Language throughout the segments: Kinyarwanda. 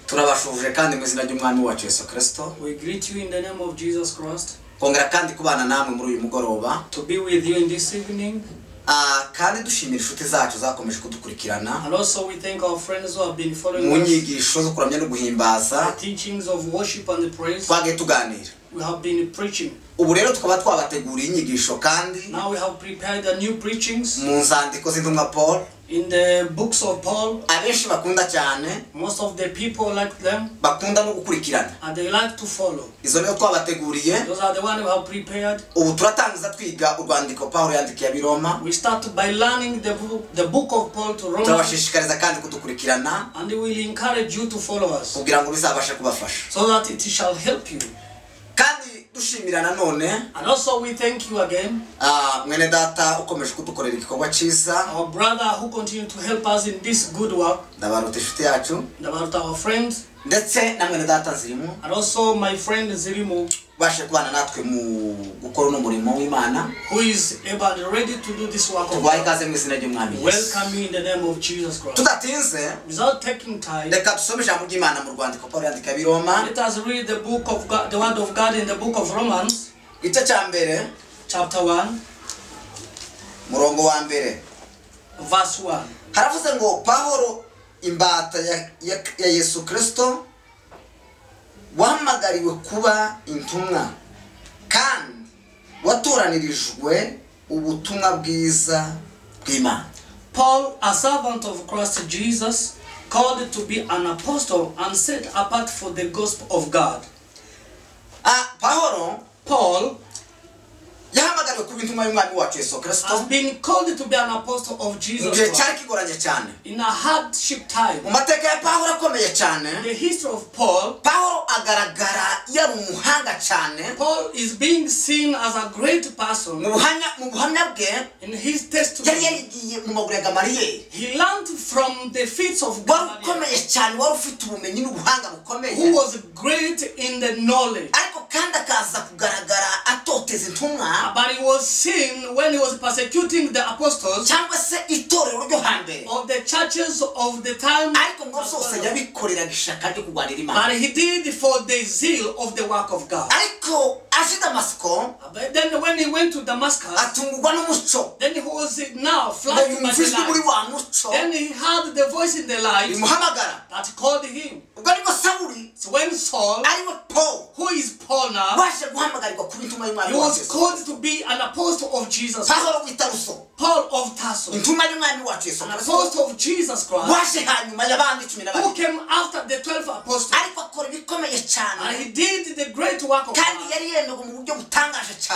turabashuje kandi mu izina ry'umwami wacu Yesu Kristo. We greet you in the name of Jesus Christ. Kongera kandi kubana namwe muri uyu mugoroba. To be with you in this evening. Kandi dushimira inshuti zacu zakomeje kudukurikirana. And also we thank our friends who have been following mu nyigisho zo kuramya no guhimbaza. The teachings of worship and the praise. Twage tuganira. We have been preaching. Ubu rero tukaba twabateguriye inyigisho kandi. Now we have prepared the new preachings. Mu nzandiko z'intumwa Paul. In the books of Paul. Abenshi bakunda cyane. Most of the people like them. Bakunda no gukurikirana. And they like to follow. Izo niyo twabateguriye. Those are the ones who have prepared. Ubu turatangiza twiga urwandiko Paul yandikiye Abiroma. We start by learning the book of Paul to Romans. Turabashishikariza kandi kudukurikirana. And we will encourage you to follow us. Kugira ngo bizabashe kubafasha. So that it shall help you. Kandi dushimira nanone. And also we thank you again. Mwene data ukomeje kudukorera igikorwa cyiza. Our brother who continue to help us in this good work. Ndabaruta inshuti yacu. Ndabaruta our friends. Ndetse na mwene data Zirimo. And also my friend Zirimo. Bashe kubana natwe mu gukora no murimo w'Imana. Who is able and ready to do this work of God. Ikaze mu izina ry'umwami Yesu. Welcome you in the name of Jesus Christ. Tudatinze. Without taking time. Reka tusome ijambo ry'Imana mu rwandiko Paul yandikiye Abiroma. Let us read the book of God, the word of God in the book of Romans. Igice cya mbere. Chapter 1. Murongo wa mbere. Verse 1. Haravuze ngo Pawulo imbata ya Yesu Kristo wahamagariwe kuba intumwa kandi watoranirijwe ubutumwa bwiza bw'Imana. Paul, a servant of Christ Jesus, called to be an apostle and set apart for the gospel of God. Paul yahamagariwe kuba intumwa y'umwami wacu Yesu Kristo. Has been called to be an apostle of Jesus Christ. In a hardship time. Mu mateka ya Pawulo akomeye cyane. The history of Paul. Pawulo agaragara yari umuhanga cyane. Paul is being seen as a great person. Mu buhamya bwe. In his testimony. Yari yarigiye mu maguru ya Gamaliyeli. He learned from the feet of God. Ukomeye cyane wari ufite ubumenyi n'ubuhanga bukomeye. Who was great in the knowledge. Ariko kandi akaza kugaragara atoteza intumwa. But he was seen when he was persecuting the apostles. Cyangwa se itorero ryo hambere. Of the churches of the time. Ariko ngo zose yabikoreraga ishaka ryo kugwanira Imana. But he did for the zeal of the work of God. Ariko aje Damasco. But then when he went to Damascus. Atungurwa n'umuco. Then he was now flashed by the light. Then he heard the voice in the light. That called him. So when Saul. Paul. Who is Paul now? He was called to be an apostle of Jesus Christ. Paul of Tarsus. An apostle of Jesus Christ. Who came after the 12 apostles. And he did the great work of God.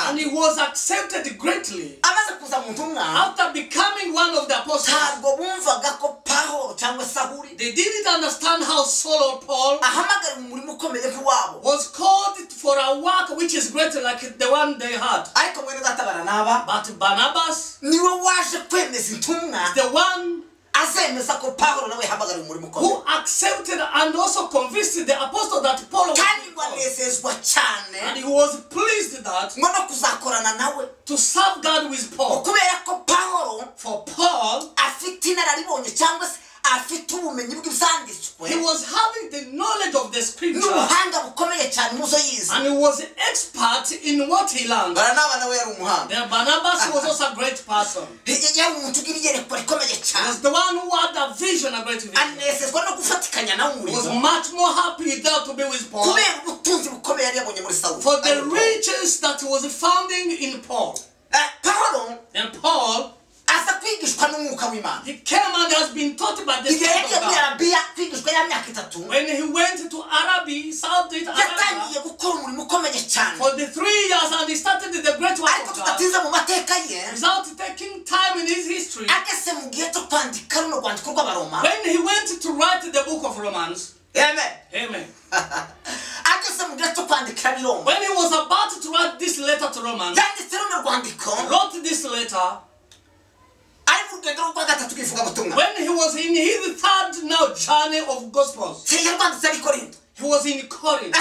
And he was accepted greatly. After becoming one of the apostles. They didn't understand how Saul or Paul was called for a work which is greater like the one they had. But Barnabas is the one who accepted and also convinced the apostle that Paul was called. And he was pleased that to serve God with Paul. For Paul, he was having the knowledge of the scripture. And he was expert in what he learned. Barnabas was also a great person. He was the one who had a vision, a great vision. He was much more happy there to be with Paul. For the riches that he was finding in Paul. And Paul, he came and has been taught by the Spirit of God. When he went to Arabia, South Arabia, for the 3 years, and he started the great work of God, without taking time in his history. When he went to write the book of Romans, Amen. Amen. When he was about to write this letter to Romans, wrote this letter. When he was in his third now journey of gospels, he was in Corinth.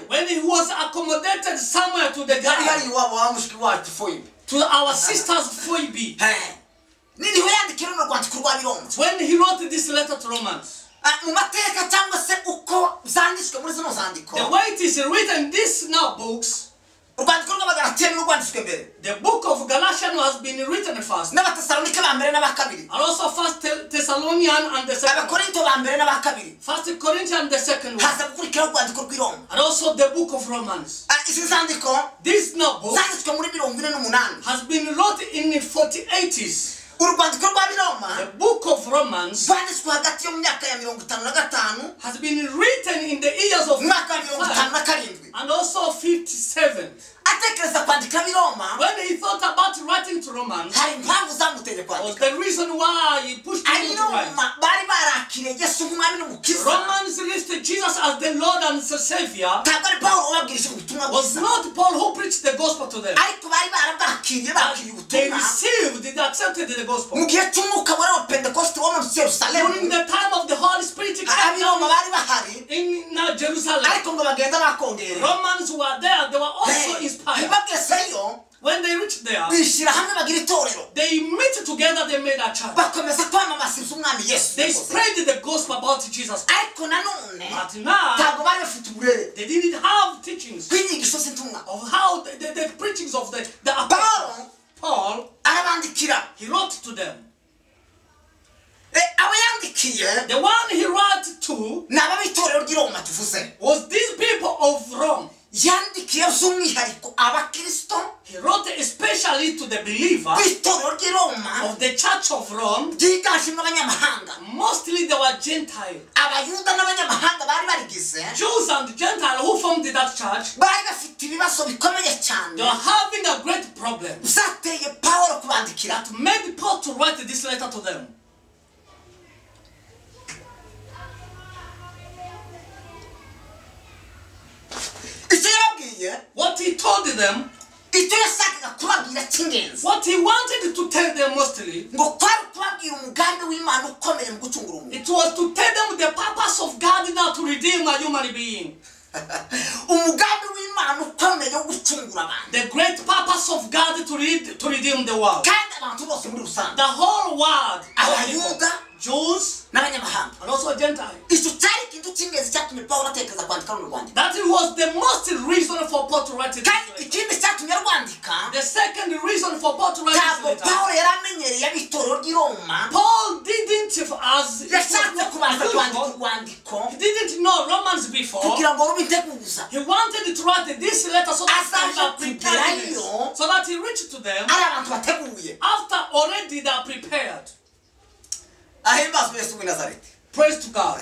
When he was accommodated somewhere to the guy, to our sister's Phoebe. When he wrote this letter to Romans, mu mateka cyangwa se uko zanditswe muri zino zandiko the way it is written in these now books, urwandiko rw'Abagalatiya n'urwanditswe mbere the book of Galatians has been written first, n'Abatesalonike ba mbere n'aba kabiri and also First Thessalonians and the second, Abakorinto ba mbere n'aba kabiri First Corinthians and the second one, haza gukurikiraho urwandiko rw'Iroma and also the book of Romans. izi zandiko This now book zanditswe muri 48 has been wrote in the 4080s. urwandiko rwa Biroma The book of Romans rwanditswe hagati yo mu myaka ya 55 has been written in the years of mwaka wa 55 57 and also 57. atekereza kwandika Biroma When he thought about writing to Romans, hari impamvu zamuteye was kwandika the reason why he pushed him to write. Abiroma bari barakiriye Yesu nk'umwami n'umukiza Romans listed Jesus as the Lord and the Savior. ntabwo ari Pawulo wababwirije ubutumwa Was bwiza not Paul who preached the gospel to them. ariko bari barabwakiriye bakiriye They ubutumwa received, they accepted the mu gospel. gihe cy'umwuka wera wa Pentecost wo mu Yerusalemu During the time of the Holy Spirit came Abiroma down bari bahari in Jerusalem, ariko ngo bagenda bakongerera Romans were there. They were also inspired. bagezeyo When they reached there, bishyira hamwe bagira itorero they met together. They made a church. bakomeza kwamamaza umwami Yesu They spread the gospel about Jesus. ariko nanone But now, ntabwo bari bafite uburere they didn't have teachings kw'inyigisho z'intumwa of how the preachings of the apostle. Paul, arabandikira he wrote to them. abo yandikiye The one he wrote to ni ab'itorero ry'Iroma tuvuze was these people of Rome. yandikiye by'umwihariko abakristo He wrote especially to the believer b'itorero ry'Iroma of the church of Rome. byiganjemo abanyamahanga Mostly they were Gentile. abayuda n'abanyamahanga bari barigize Jews and Gentiles who formed that church, bari bafite ibibazo bikomeye they cyane were having a great problem zateye Pawulo kubandikira that made Paul to write this letter to them. icyo yababwiye What he told them, icyo yashakaga kubabwira cy'ingenzi what he wanted to tell them mostly, ngo kwari kubabwira umugambi w'Imana ukomeye mu gucungura umuntu it was to tell them the purpose of God now to redeem a human being. umugambi w'Imana ukomeye wo gucungura abantu The great purpose of God to redeem the world. kandi abantu bose muri rusange The whole world, abayuda Jews n'abanyamahanga and also Gentiles. icyo cyari ikintu cy'ingenzi cyatumye Pawulo atekereza kwandika runo rwandiko That was the most reason for Paul to write it. kandi ikindi cyatumye rwandika The second reason for Paul to write this ntabwo letter, Pawulo yari amenyereye ab'itorero ry'Iroma Paul didn't, as yashatse kubanza kwandika usual, urwandiko he didn't know Romans before. kugira ngo rubiteguza He wanted to write this letter so that they Azaje are prepared, kugerayo. so that he reached to them ari abantu bateguye after already they are prepared. ahimbazwe Yesu w'i Nazareti Praise to God.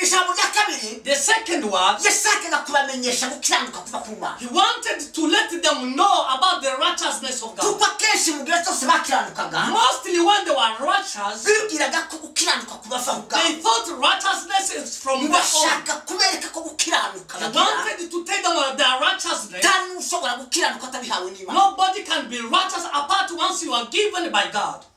ijambo rya kabiri The second one, yashakaga kubamenyesha gukiranuka kuva ku Mana he wanted to let them know about the righteousness of God. kuko akenshi mu gihe cyose bakiranukaga Mostly when they were righteous, bibwiraga ko gukiranuka kubava ku they bwabo thought righteousness is from their own. bashaka kubereka ko gukiranuka They bagira wanted to tell them about their righteousness. nta n'ushobora gukiranuka atabihawe n'Imana Nobody can be righteous apart once you are given by God.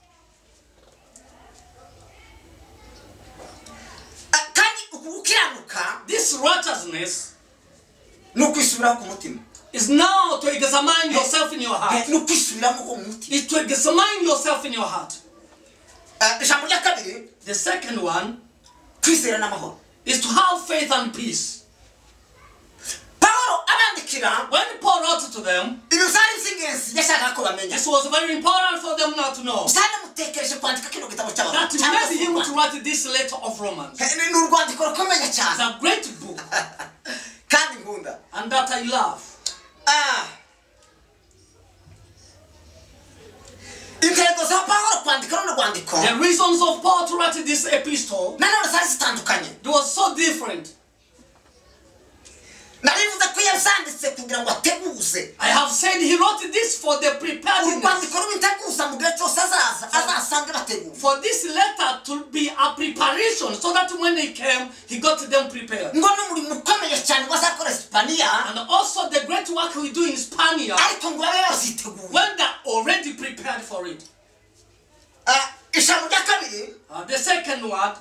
kandi uku gukiranuka This righteousness ni ukwisubiraho ku mutima is now to examine yourself in your heart. ni ukwisubiramo ku mutima Is to examine yourself in your heart. ijambo rya kabiri The second one kwizera n'amahoro is to have faith and peace. Pawulo abandikira When Paul wrote to them, ibyo byari by'ingenzi yashakaga ko bamenya this was very important for them now to know. byanamutekereje kwandika kino gitabo cy'abantu That made him to write this letter of Romans. ni urwandiko rukomeye It's cyane a great book kandi nkunda and that I love. intego za Pawulo kwandika runo rwandiko The reasons of Paul to write this epistle, nanone zari zitandukanye it was so different. narivuze ko yazanditse kugira ngo ateguze I have said he wrote this for the preparedness. urwandiko rubiteguza mu gihe cyose azasange bateguye For this letter to be a preparation so that when he came, he got them prepared. ngo n'umurimo ukomeye cyane wazakora Espaniya And also the great work we do in Spain, ariko ngo babe baziteguye when they're already prepared for it. ijambo rya kabiri The second word,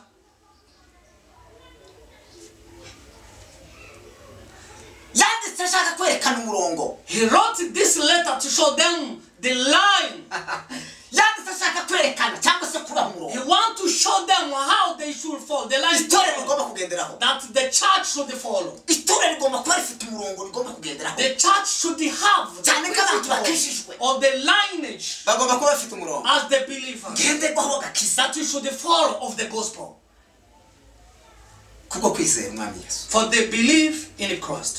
yanditse ashaka kwerekana umurongo he wrote this letter to show them the line. yanditse ashaka kwerekana cyangwa se kubaha He umurongo wants to show them how it should fall. The line itorero rigomba kugenderaho that the church should follow. itorero rigomba kuba rifite umurongo rigomba kugenderaho The church should have cyane ko abantu bakishijwe or the lineage bagomba kuba bafite umurongo as the believer ngenderwaho gakiza that we should follow of the gospel kubwo kwizera umwami Yesu for the belief in Christ.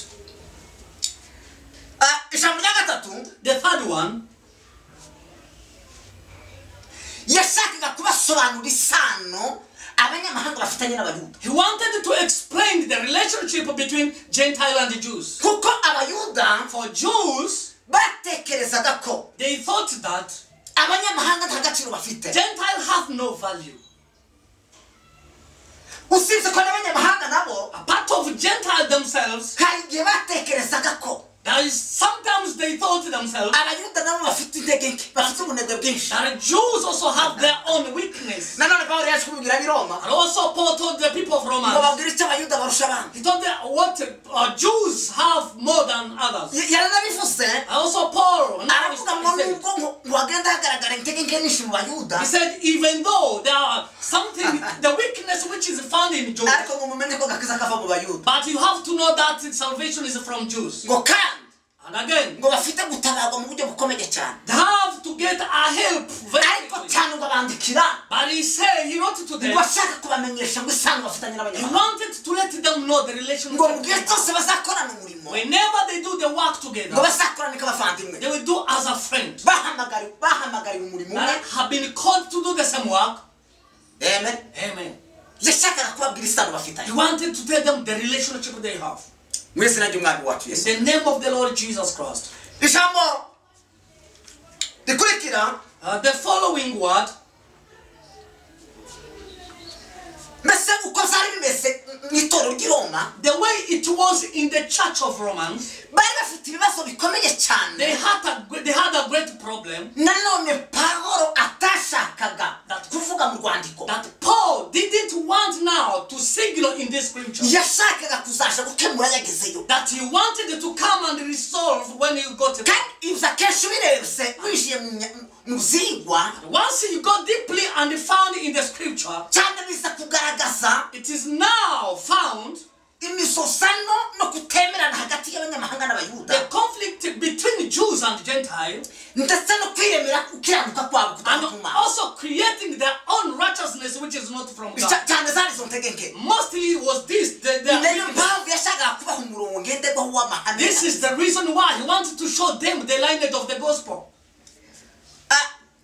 ijambo rya gatatu The third one, yashakaga kubasobanura isano abanyamahanga bafitanye n'abayuda he wanted to explain the relationship between Gentile and the Jews. kuko abayuda For Jews, batekerezaga ko they thought that abanyamahanga nta gaciro bafite Gentile have no value. usibye ko n'abanyamahanga nabo A part of Gentile themselves, hari igihe batekerezaga ko that is, sometimes they thought to themselves abayuda nabo bafite intege nke bafite ubunebwe bwinshi that Jews also have their own weakness. nanone pawulo yaje kubibwira ab'i Roma And also Paul told the people of ngo Romans, babwire icyo abayuda barusha abandi he told them what Jews have more than others. yaranabivuze And also Paul, aravuga ngo nubwo ngo hagenda hagaragara intege nke nyinshi mu bayuda he said, even though there are something, the weakness which is found in Jews, ariko ngo mumenye ko gakiza kava mu bayuda but you have to know that salvation is from Jews. ngo kandi And again, ngo bafite gutabarwa mu buryo bukomeye cyane they have to get a help very ariko quickly. cyane ngo bandikira But he said, he wrote to them, ngo ashaka kubamenyesha ngo isano bafitanye he n'abanyamahanga wanted to let them know the relationship. ngo mu gihe cyose bazakorana umurimo Whenever they do the work ngo together, bazakorane nk'abavandimwe they will do as a friend. bahamagariwe umurimo umwe That have been called to do the same work. amen Amen. yashakaga kubabwira isano bafitanye He wanted to tell them the relationship they have. mu izina ry'umwami wacu Yesu In the name of the Lord Jesus Christ. ijambo rikurikira The following word, mbese uko byari bimeze mu itorero ry'i Roma the way it was in the church of Romans, bari bafite ibibazo bikomeye cyane they had a great problem nanone pawulo atashakaga kuvuga mu rwandiko that Paul didn't want now to signal in this scripture. yashakaga kuzaja gukemura yagezeyo That he wanted to come and resolve when he got it. kandi ibyo akenshi ubirebye winjiye mu byigwa Once you go deeply and found in the scripture, cyane biza kugaragaza it is now found imisosano no kutemerana hagati y'abanyamahanga n'abayuda the conflict between Jews and Gentiles, ndetse no kwiremera gukiranuka kwabo and kutatuma also creating their own righteousness which is not from God. cyane zari izo ntege nke Mostly was this. niyo mpamvu yashakaga kubaha umurongo ngenderwaho w'amahame This is the reason why he wanted to show them the lineage of the gospel.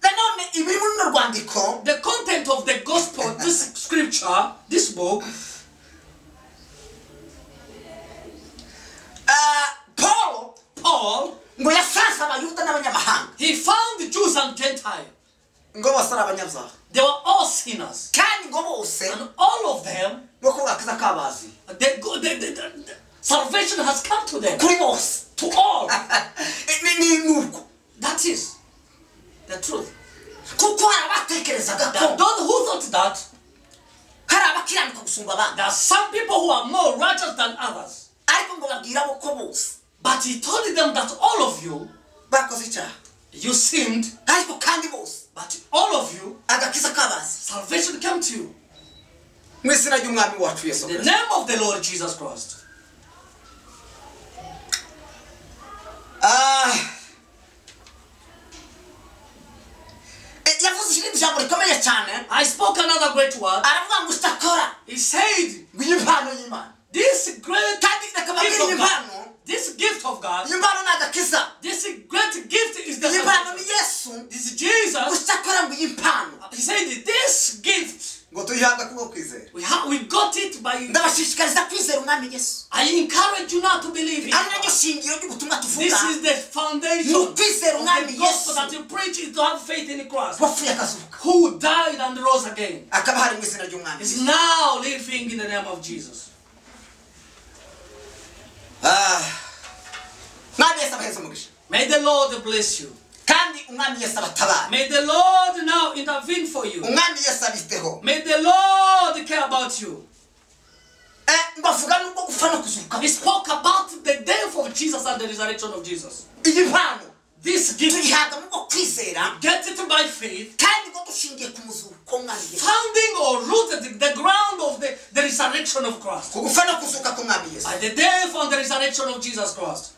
nanone ibiri muri runo rwandiko The content of the gospel, this scripture, this book, Paul, ngo yasanze abayuda n'abanyamahanga he found the Jews and Gentiles. ngo bose ari abanyabyaha They were all sinners. kandi ngo bose And all of them, ngo ko gakiza kabazi the salvation has come to them. kuri bose To all. ni nuko That is the truth. kuko hari abatekerezaga There are ko those who thought that hari abakiranuka gusumba abandi there are some people who are more righteous than others. ariko ngo babwira abo ko bose But he told them that all of you, bakoze icyaha you sinned, ariko kandi bose but all of you, agakiza kabazi salvation came to you. mu izina ry'umwami wacu Yesu In the Kristo name of the Lord Jesus Christ. yavuze irindi jambo rikomeye cyane I spoke another great word. aravuga ngo utakora He said, ngo iyi mpano y'Imana this great kandi reka babwire gift iyi of God, mpano this gift of God, iyi mpano ni agakiza this great gift is the iyi mpano ni salvation. Yesu This is Jesus. utakora ngo iyi mpano He said, this gift, ngo tuyihabwe kubwo kwizera we got it by. ndabashishikariza kwizera umwami Yesu I encourage you not to believe it. ari naryo shingiro ry'ubutumwa This tuvuga is the foundation ni of ukwizera the umwami gospel Yesu that you preach is to have faith in Christ, wapfuye akazuka who died and rose again. akaba hari mu izina ry'umwami Is Yesu now living in the name of Jesus. mwami Yesu abaheze umugisha May the Lord bless you. kandi umwami Yesu abatabare May the Lord now intervene for you. umwami Yesu abiteho May the Lord care about you. bavuga n'ubwo gupfa no kuzuka We spoke about the death of Jesus and the resurrection of Jesus. iyi mpano This gift, tuyihabwa n'ubwo kwizera get it by faith, kandi ngo dushingiye ku muzuko w'umwami Yesu founding or rooted the ground resurrection of Christ. kugufa no kuzuka k'umwami Yesu. By the death and the resurrection of Jesus Christ.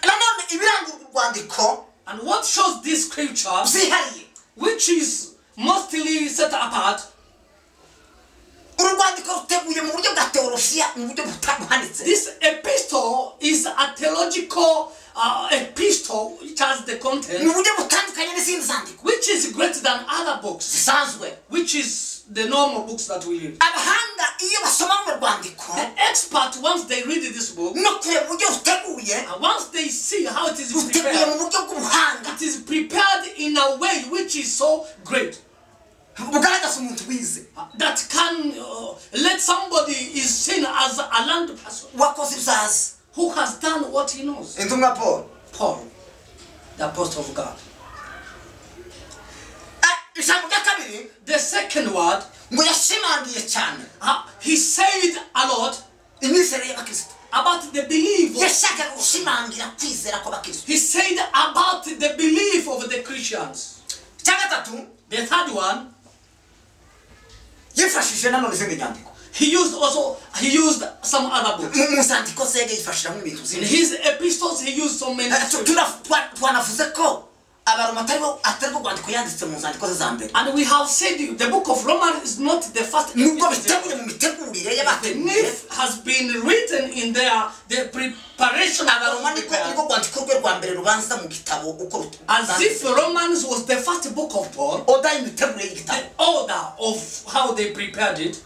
nanone ibiranga urwandiko And what shows this scripture, zihariye which is mostly set apart, urwandiko ruteguye mu buryo bwa teologiya mu buryo buhanditse. this epistle is a theological epistle which has the content, mu buryo butandukanye n'izindi zandiko which is greater than other books, zisanzwe. which is the normal books that we read. abahanga iyo basoma mu rwandiko The expert, once they read this book, no kureba uburyo ruteguye and once they see how it is ruteguye prepared, mu buryo bw'ubuhanga it is prepared in a way which is so great bugaragaza umuntu wize that can let somebody is seen as a learned person wakoze ibyazi. who has done what he knows. intumwa Paul Paul, the apostle of God. ijambo rya kabiri The second word, ngo yashimangiye cyane he said a lot imyizere y'abakristo. about the belief. yashakaga gushimangira kwizera kw'abakristo. He said about the belief of the Christians. cya gatatu The third one, yifashishije nanone izindi nyandiko. he used some other books. mu zandiko ze yifashishamo ibintu In byinshi. his epistles, he used so many scriptures. twanavuze ko abaroma atari bo rwandiko yanditse mu zandiko ze za mbere, And we have said the book of Romans is not the first nubwo epistle. biteguye mu mitegurire The y'abateguye. myth has been written in the preparation of abaroma the niko rwandiko rwe rwa mbere rubanza mu gitabo uko as if Romans was the first book of Paul, oda y'imitegurire y'igitabo. the order of how they prepared it.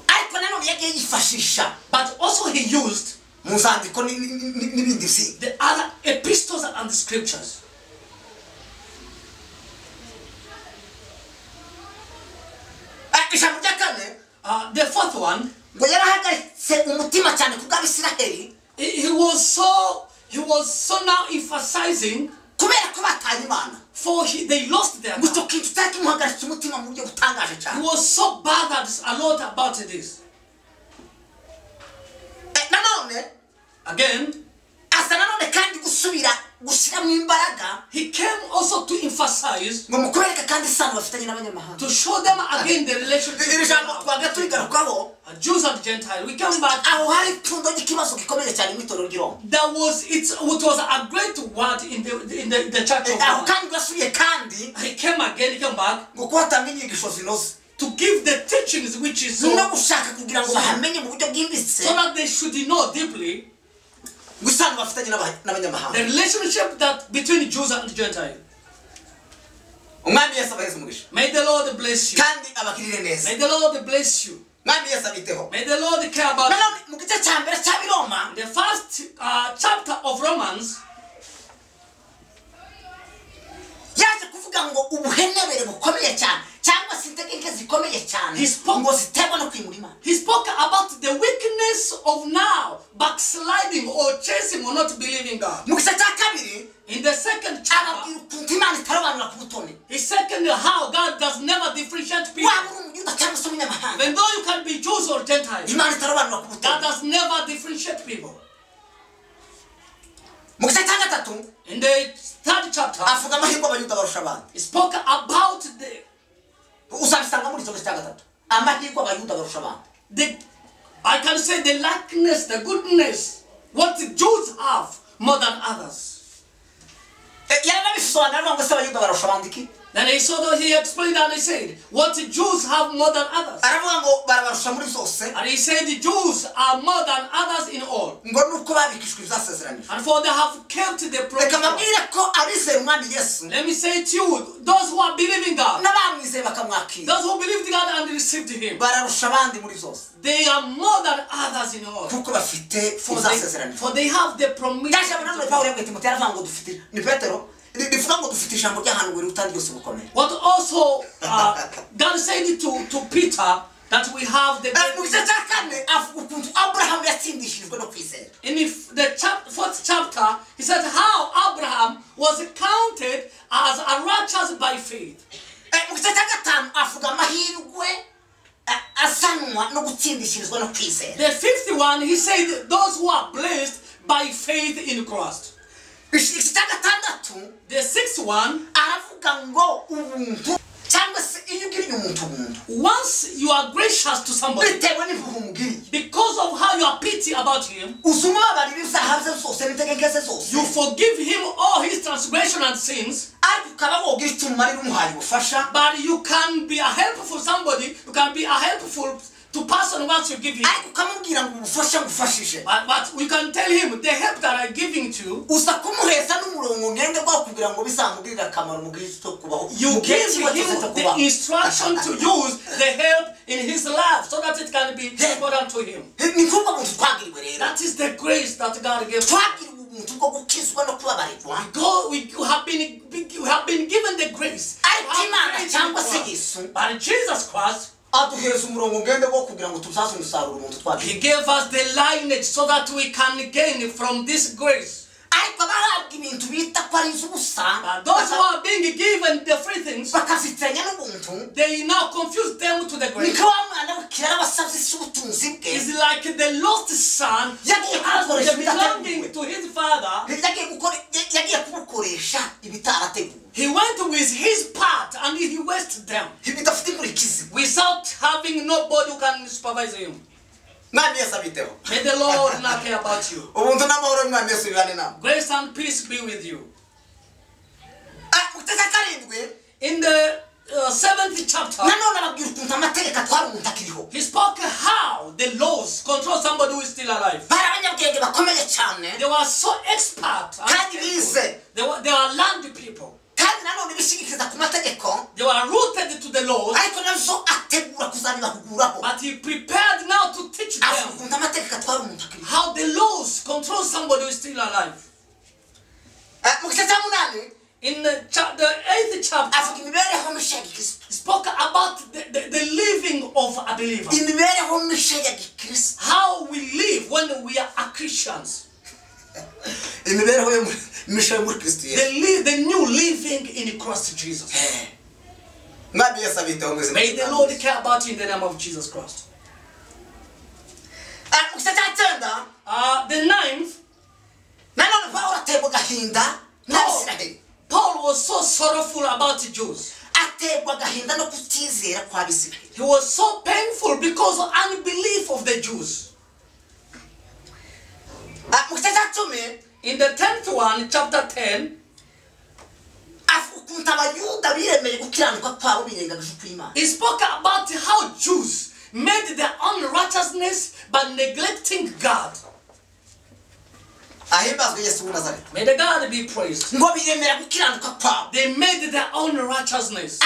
ariko nanone yagiye yifashisha But also he used mu zandiko n'ibindi byinshi. the other epistles and the scriptures. ijambo rya kane The fourth one, ngo yarahagaritse umutima cyane ku bw'abisiraheli he was so now emphasizing, kubera ko bataye imana. for they lost their ngo icyo God. kintu cyari kimuhagaritse umutima mu buryo butangaje He cyane. was so bothered a lot about this. nanone Again, asa nanone kandi gusubira gushyiramo imbaraga he came also to emphasize, ngo mu kubereka kandi isano bafitanye n'abanyamahanga. to show them again the relationship iri jambo between twaga turigarukaho Jews and Gentiles. We come back. aho hari ipfundo ry'ikibazo gikomeye cyane mu itorero ry'Iroma. It was a great word in the church of aho God. kandi gasubiye kandi He came again, he came back ngo kuhatanga inyigisho zinoze to give the teachings which is so no gushaka kugira ngo bahamenye mu buryo bwimbitse that they should know deeply ngo isano bafitanye the n'abanyamahanga. relationship that between Jews and Gentiles. umwami Yesu abaheze umugisha May the Lord bless you. kandi abagirire neza. May the Lord bless you. umwami Yesu abiteho. May the Lord care about you. nanone mu gice cya mbere cya Biroma The first chapter of Romans, yaje kuvuga ngo ubuhenebere bukomeye cyane cyangwa se integenke zikomeye cyane ngo ziterwa no kwimura Imana. he spoke about the weakness of now backsliding or chasing or not believing God. mu gice cya kabiri In the second chapter, ababwira ukuntu Imana itarobanura ku butoni. he second how God does never differentiate people. waba uri umuyuda cyangwa se umunyamahanga, Even though you can be Jews or Gentiles, Imana itarobanura ku God butoni. does never differentiate people. mu gice cya gatatu In the third chapter, avuga amahirwe abayuda barusha abandi. he spoke about uzabisanga muri icyo gice cya gatatu, amahirwe abayuda barusha abandi. I can say the likeness, the goodness, what the Jews have more than others. yaranabisobanura ngo se abayuda barusha abandi iki. Then he explained and he said, what the Jews have more than others. aravuga ngo barabarusha muri zose, And he said the Jews are more than others in all. ngo nuko babikishwa ibyasezeranijwe. And for they have kept the reka promise. mbabwire ko abizeye umwami Yesu Let me say to you, those who are believing God, n'abamwizeye bakamwakira those who believed God and received Him, bararusha abandi muri zose they are more than others in all. kuko bafite For ibyasezeranijwe. they have the promise. Yaje abana Pawulo yabwiye Timoteyo aravuga ngo dufite ni Petero rivuga ngo dufite ijambo ry'ahantu buri rutangi yose bukomeye. What also God said to Peter that we have the mu gice cya kane avuga ukuntu Abrahamu yatsindishijwe no kwizera. in the fourth chapter, he said how Abraham was counted as a righteous by faith. mu gice cya gatanu avuga amahirwe asanwa no gutsindishirizwa no kwizera. The fifth one, he said those who are blessed by faith in Christ. igice cya gatandatu The sixth one, aravuga ngo ubuntu Once you are gracious to somebody, because of how you are pity about him, you forgive him all his transgression and sins. But you can be a helpful somebody. You can be a helpful to person once you give him. But we can tell him the help that I'm giving to you. You give him the instruction to use the help in his life so that it can be important to him. That is the grace that God gave us. We have been given the grace. But Jesus Christ, he gave us the lineage so that we can gain from this grace. Those who are being given the free things, they now confuse them to the grace. It's like the lost son has the belonging to his father. He went with his part and he wasted them without having nobody who can supervise him. May the Lord not care about you. Grace and peace be with you. In the 7th chapter, he spoke how the laws control somebody who is still alive. They were so expert. They were learned people. They were rooted to the laws, but he prepared now to teach them how the laws control somebody who is still alive. In the 8th chapter, he spoke about the living of a believer. How we live when we are Christians. The new living in Christ Jesus. May the Lord care about you in the name of Jesus Christ. The 9th, Paul was so sorrowful about the Jews. He was so painful because of unbelief of the Jews. In the 10th one, chapter 10, he spoke about how Jews made their own righteousness by neglecting God. May the God be praised. They made their own righteousness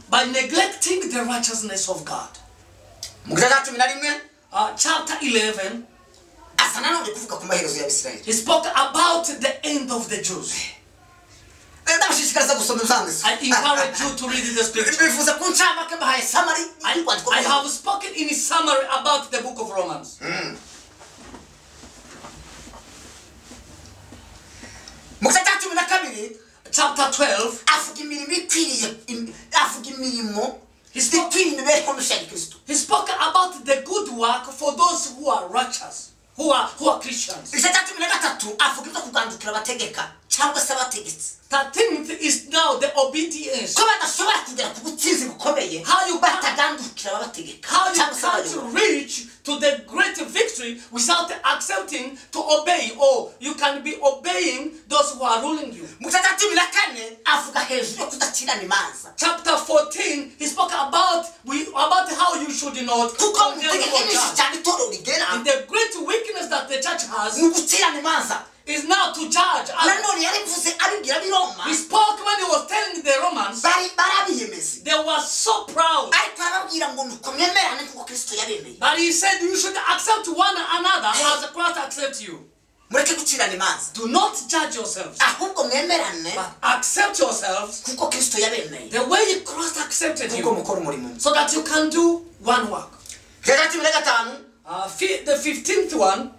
by neglecting the righteousness of God. Chapter 11, he spoke about the end of the Jews. I encourage you to read the scripture. I have spoken in a summary about the book of Romans. Chapter 12, he spoke about the good work for those who are righteous, who are Christians. 13th is now the obedience. How you can't reach to the great victory without accepting to obey, or you can be obeying those who are ruling you. Chapter 14, he spoke about how you should not condemn and the great weakness that the church has is now to judge others. He spoke when he was telling the Romans. They were so proud. But he said you should accept one another as Christ accepts you. Do not judge yourselves, but accept yourselves the way Christ accepted you, so that you can do one work. The 15th one,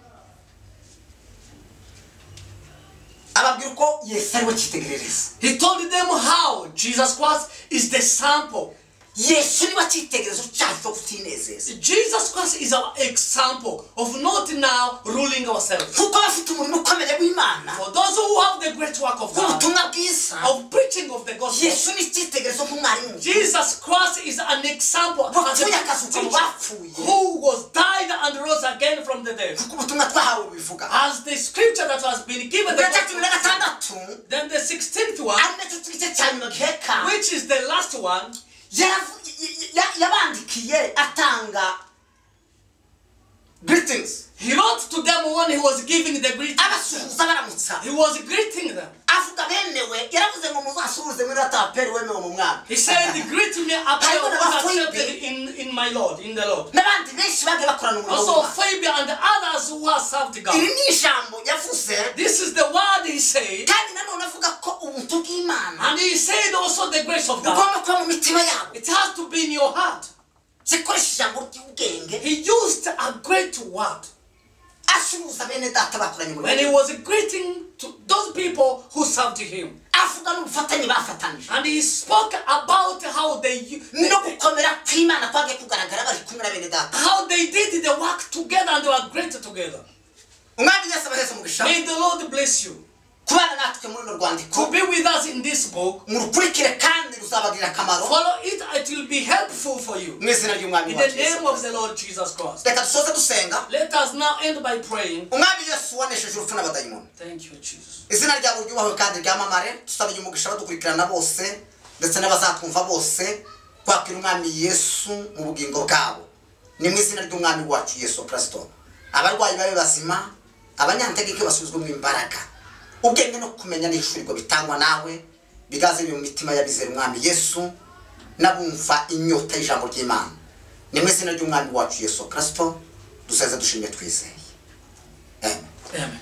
he told them how Jesus Christ is the sample. Yesu ni wakitegerezo cyacu kutinezeza. Jesus Christ is our example of not now ruling ourselves. Kuko bafite umurimo ukomeye w'Imana. For those who have the great work of God, ubutumwa bwiza, of preaching of the gospel, Yesu ni cyitegerezo nk'umwarimu. Jesus Christ is an example as a teacher who was died and rose again from the dead. Kuko ubutumwa twahawe bivuga. As the scripture that has been given, then the 16th one, which is the last one, yabandikiye atanga greetings. He wrote to them when he was giving the greetings. He was greeting them. He said, greet me accepted in my Lord, in the Lord. Also Fabian and the others who have served God. This is the word he said. And he said also the grace of God. It has to be in your heart. He used a great word when he was greeting to those people who served him. And he spoke about how they did the work together and they were great together. May the Lord bless you to be with us in this book. Follow it, it will be helpful for you. In the name of the Lord Jesus Christ. Let us now end by praying. Thank you, Jesus. Ubwenge no kumenya n'ishurirwa bitangwa nawe bigaze mu mitima y'abizera umwami Yesu nabumva inyota y'ijambo ry'Imana. Ni mu izina ry'umwami wacu Yesu Kristo duseze dushimye twizeye. Amen. Amen.